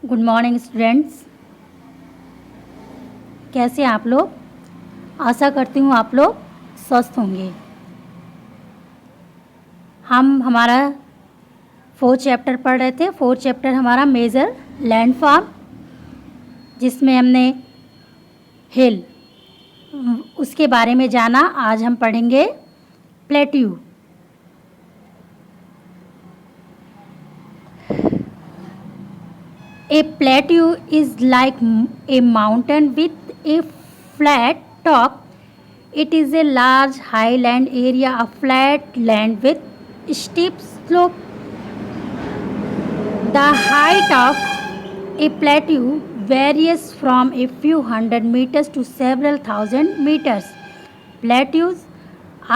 Good morning students. कैसे हैं आप लोग? आशा करती हूँ आप लोग स्वस्थ होंगे। हम हमारा 4th चैप्टर पढ़ रहे थे। 4th चैप्टर हमारा मेजर लैंडफॉर्म, जिसमें हमने हिल उसके बारे में जाना। आज हम पढ़ेंगे plateau. A plateau is like a mountain with a flat top. It is a large highland area of flat land with steep slope. The height of a plateau varies from a few hundred meters to several thousand meters. Plateaus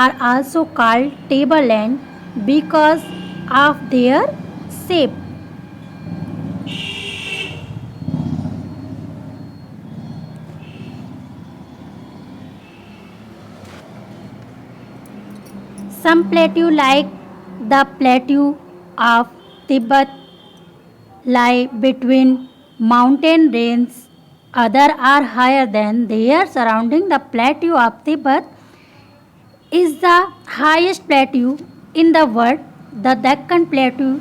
are also called tableland because of their shape. Some plateaus, like the plateau of Tibet, lie between mountain ranges. Others are higher than their surrounding. The plateau of Tibet is the highest plateau in the world. The Deccan Plateau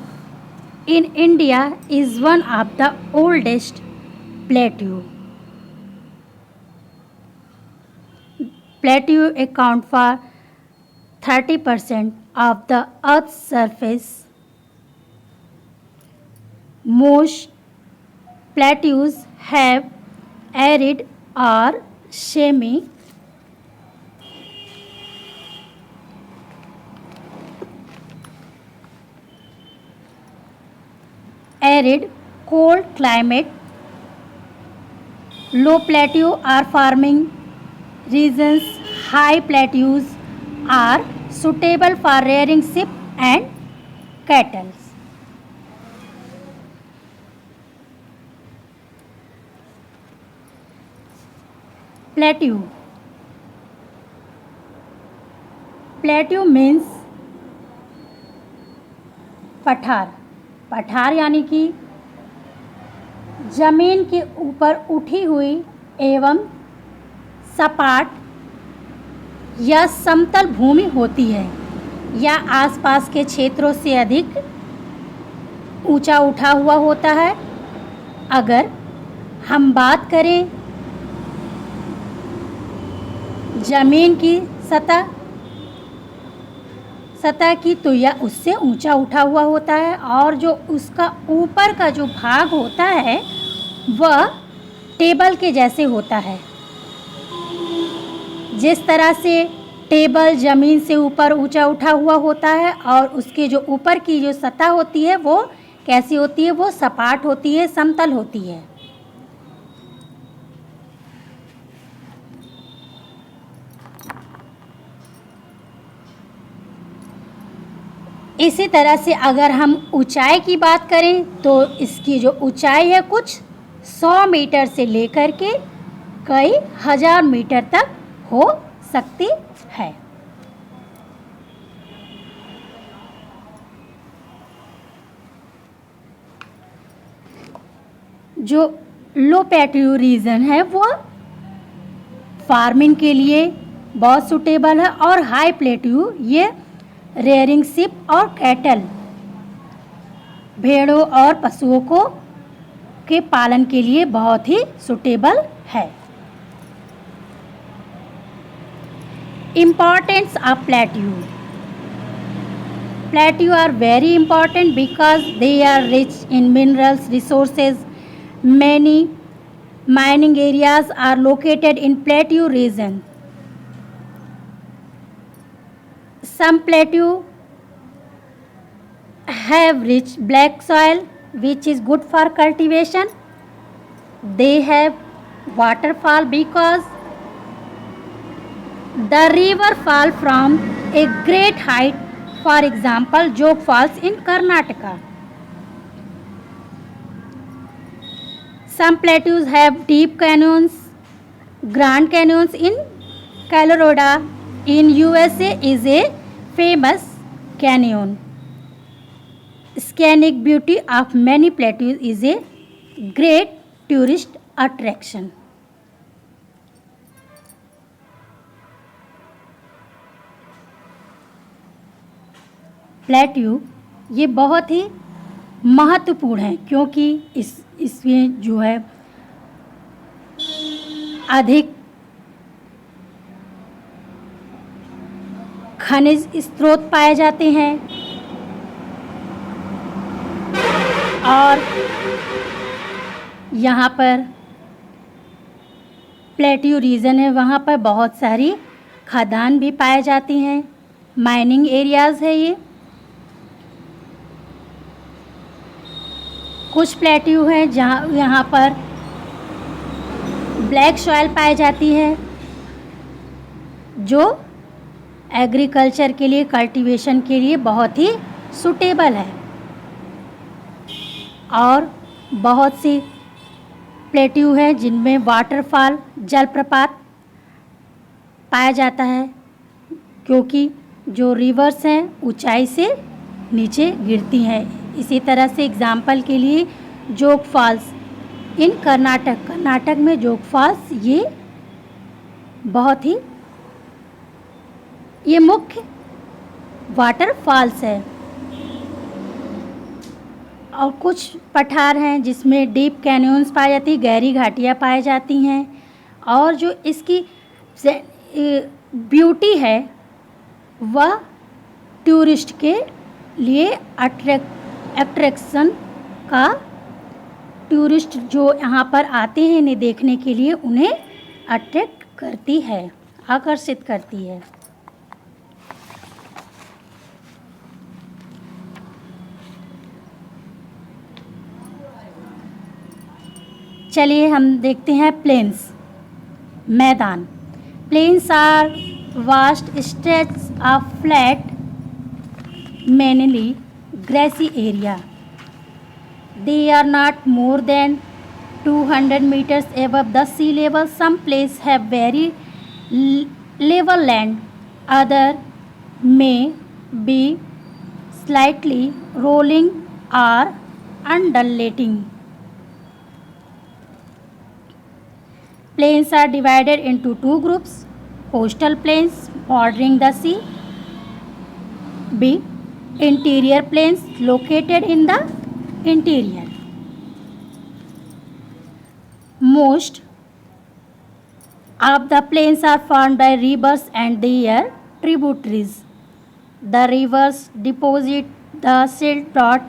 in India is one of the oldest plateaus. Plateaus account for 30% of the Earth's surface. Most plateaus have arid or semi-arid cold climate. Low plateaus are farming regions. High plateaus are suitable for rearing sheep and cattle. Plateau. Plateau means पठार। पठार यानी कि जमीन के ऊपर उठी हुई एवं सपाट या समतल भूमि होती है या आसपास के क्षेत्रों से अधिक ऊंचा उठा हुआ होता है। अगर हम बात करें जमीन की सतह की, तो यह उससे ऊंचा उठा हुआ होता है और जो उसका ऊपर का जो भाग होता है वह टेबल के जैसे होता है। जिस तरह से टेबल ज़मीन से ऊपर ऊंचा उठा हुआ होता है और उसके जो ऊपर की जो सतह होती है वो कैसी होती है? वो सपाट होती है, समतल होती है। इसी तरह से अगर हम ऊंचाई की बात करें तो इसकी जो ऊंचाई है कुछ 100 मीटर से लेकर के कई हज़ार मीटर तक हो सकती है। जो लो प्लेट्यू रीजन है वो फार्मिंग के लिए बहुत सूटेबल है और हाई प्लेट्यू ये रेयरिंग शिप और कैटल, भेड़ों और पशुओं को के पालन के लिए बहुत ही सूटेबल है। Importance of plateau. Plateaus are very important because they are rich in minerals resources. Many mining areas are located in plateau region. Some plateaus have rich black soil which is good for cultivation. They have waterfall because the river fall from a great height. For example, Jog Falls in Karnataka. Some plateaus have deep canyons. Grand Canyons in Colorado in USA is a famous canyon. Scenic beauty of many plateaus is a great tourist attraction. Plateau ये बहुत ही महत्वपूर्ण है क्योंकि इसमें जो है अधिक खनिज स्रोत पाए जाते हैं और यहाँ पर प्लेट्यू रीजन है, वहाँ पर बहुत सारी खदान भी पाए जाती हैं, माइनिंग एरियाज़ है ये। कुछ प्लेट्यू हैं जहाँ यहाँ पर ब्लैक सॉइल पाई जाती है जो एग्रीकल्चर के लिए, कल्टीवेशन के लिए बहुत ही सूटेबल है। और बहुत सी प्लेट्यू हैं जिनमें वाटरफॉल, जलप्रपात पाया जाता है क्योंकि जो रिवर्स हैं ऊंचाई से नीचे गिरती हैं। इसी तरह से एग्जाम्पल के लिए जोग फॉल्स इन कर्नाटक में जोग फॉल्स ये बहुत ही ये मुख्य वाटर फॉल्स है। और कुछ पठार हैं जिसमें डीप कैन्यन्स पाई जाती है, गहरी घाटियाँ पाई जाती हैं। और जो इसकी ब्यूटी है वह टूरिस्ट के लिए अट्रैक्शन का, टूरिस्ट जो यहाँ पर आते हैं इन्हें देखने के लिए उन्हें अट्रैक्ट करती है, आकर्षित करती है। चलिए हम देखते हैं प्लेन्स, मैदान। Plains are vast stretch of flat mainly grassy area. They are not more than 200 meters above the sea level. Some places have very level land. Other may be slightly rolling or undulating. Plains are divided into two groups: coastal plains bordering the sea, B. Interior plains located in the interior. Most of the plains are formed by rivers and their tributaries. The rivers deposit the silt brought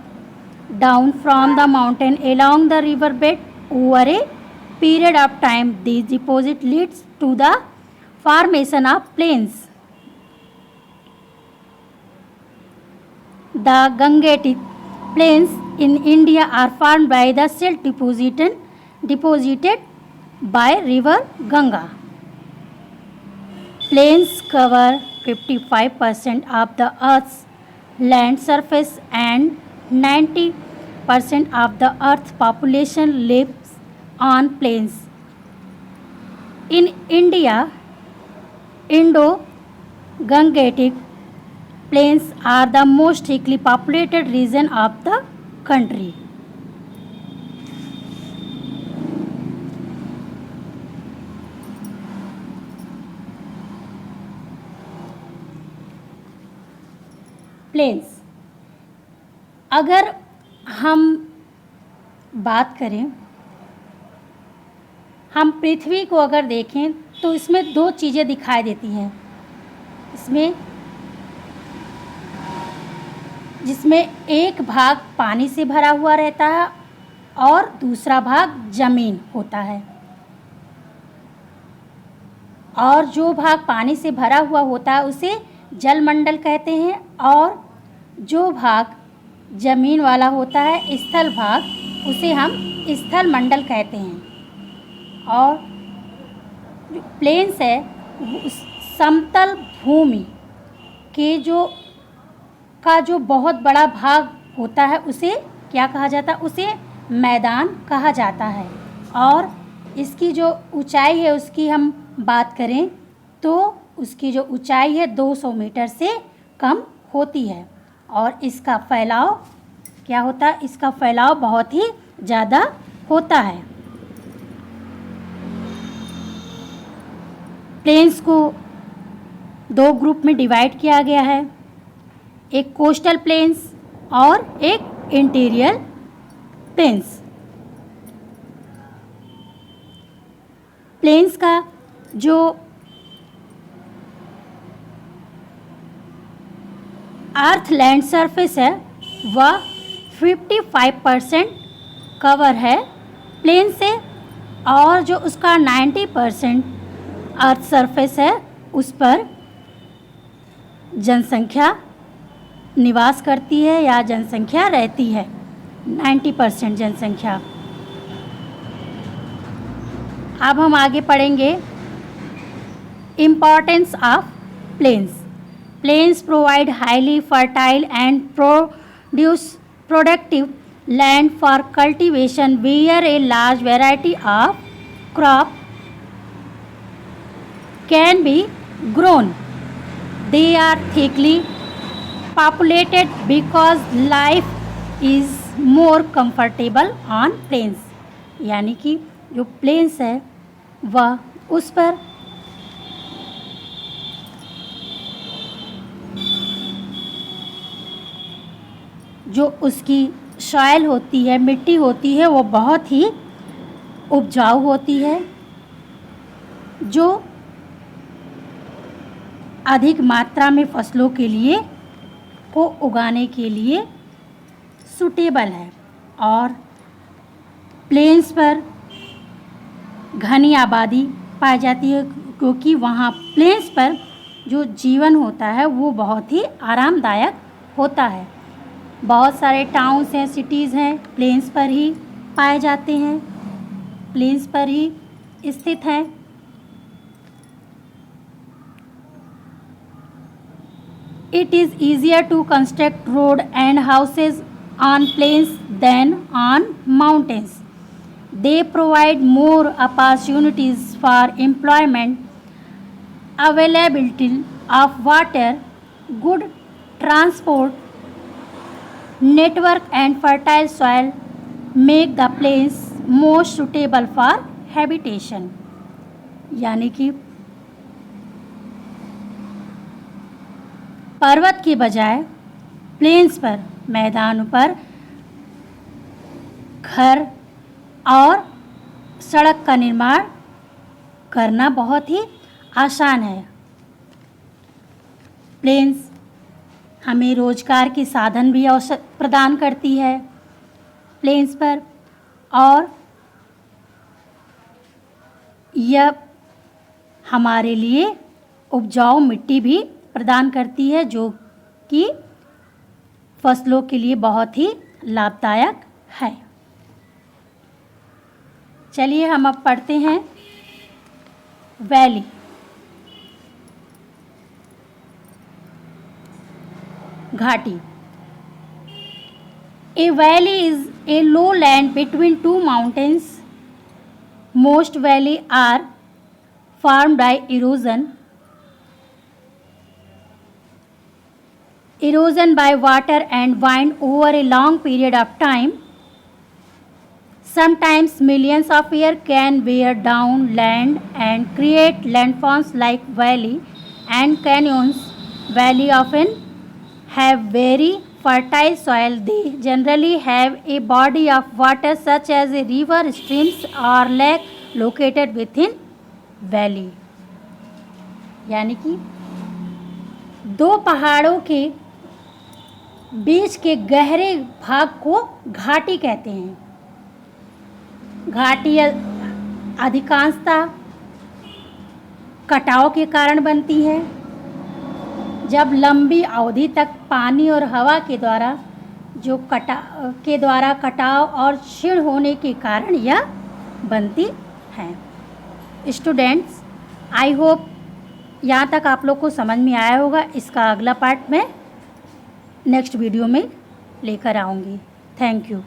down from the mountain along the riverbed over a period of time. This deposit leads to the formation of plains. The Gangetic plains in India are formed by the silt deposited by river Ganga. Plains cover 55% of the Earth's land surface and 90% of the Earth's population lives on plains. In India, Indo-Gangetic plains are the most thickly populated region of the country. Plains, अगर हम बात करें, हम पृथ्वी को अगर देखें तो इसमें दो चीज़ें दिखाई देती हैं। इसमें जिसमें एक भाग पानी से भरा हुआ रहता है और दूसरा भाग ज़मीन होता है। और जो भाग पानी से भरा हुआ होता है उसे जलमंडल कहते हैं और जो भाग ज़मीन वाला होता है स्थल भाग उसे हम स्थल मंडल कहते हैं। और जो प्लेन्स है उस समतल भूमि के जो बहुत बड़ा भाग होता है उसे क्या कहा जाता है, उसे मैदान कहा जाता है। और इसकी जो ऊंचाई है उसकी हम बात करें तो उसकी जो ऊंचाई है 200 मीटर से कम होती है। और इसका फैलाव क्या होता है, इसका फैलाव बहुत ही ज़्यादा होता है। प्लेन्स को दो ग्रुप में डिवाइड किया गया है, एक कोस्टल प्लेन्स और एक इंटीरियर प्लेन्स। प्लेन्स का जो अर्थ लैंड सरफेस है वह 55% कवर है प्लेन से, और जो उसका 90% अर्थ सरफेस है उस पर जनसंख्या निवास करती है या जनसंख्या रहती है, 90% जनसंख्या। अब हम आगे पढ़ेंगे importance of plains. Plains provide highly fertile and productive land for cultivation where a large variety of crop can be grown. They are thickly populated because life is more comfortable on plains. यानी कि जो planes है वह उस पर जो उसकी soil होती है, मिट्टी होती है, वो बहुत ही उपजाऊ होती है, जो अधिक मात्रा में फसलों के लिए को उगाने के लिए सूटेबल है। और प्लेन्स पर घनी आबादी पाई जाती है क्योंकि वहाँ प्लेन्स पर जो जीवन होता है वो बहुत ही आरामदायक होता है। बहुत सारे टाउन्स हैं, सिटीज़ हैं, प्लेन्स पर ही पाए जाते हैं, प्लेन्स पर ही स्थित हैं। It is easier to construct road and houses on plains than on mountains. They provide more opportunities for employment, availability of water, good transport network and fertile soil make the plains most suitable for habitation. यानी कि पर्वत के बजाय planes पर, मैदानों पर घर और सड़क का निर्माण करना बहुत ही आसान है। प्लेन्स हमें रोजगार के साधन भी अवसर प्रदान करती है प्लेन्स पर, और यह हमारे लिए उपजाऊ मिट्टी भी प्रदान करती है जो कि फसलों के लिए बहुत ही लाभदायक है। चलिए हम अब पढ़ते हैं वैली। घाटी। A valley is a lowland between two mountains. Most valleys are formed by erosion by water and wind over a long period of time. Sometimes millions of years can wear down land and create landforms like valley and canyons. Valley often have very fertile soil. They generally have a body of water such as a river, streams or lake located within valley. यानी कि दो पहाड़ों के बीच के गहरे भाग को घाटी कहते हैं। घाटी अधिकांशतः कटाव के कारण बनती है। जब लंबी अवधि तक पानी और हवा के द्वारा कटाव और क्षीण होने के कारण यह बनती है। स्टूडेंट्स, आई होप यहाँ तक आप लोग को समझ में आया होगा। इसका अगला पार्ट मैं नेक्स्ट वीडियो में लेकर आऊँगी। Thank you.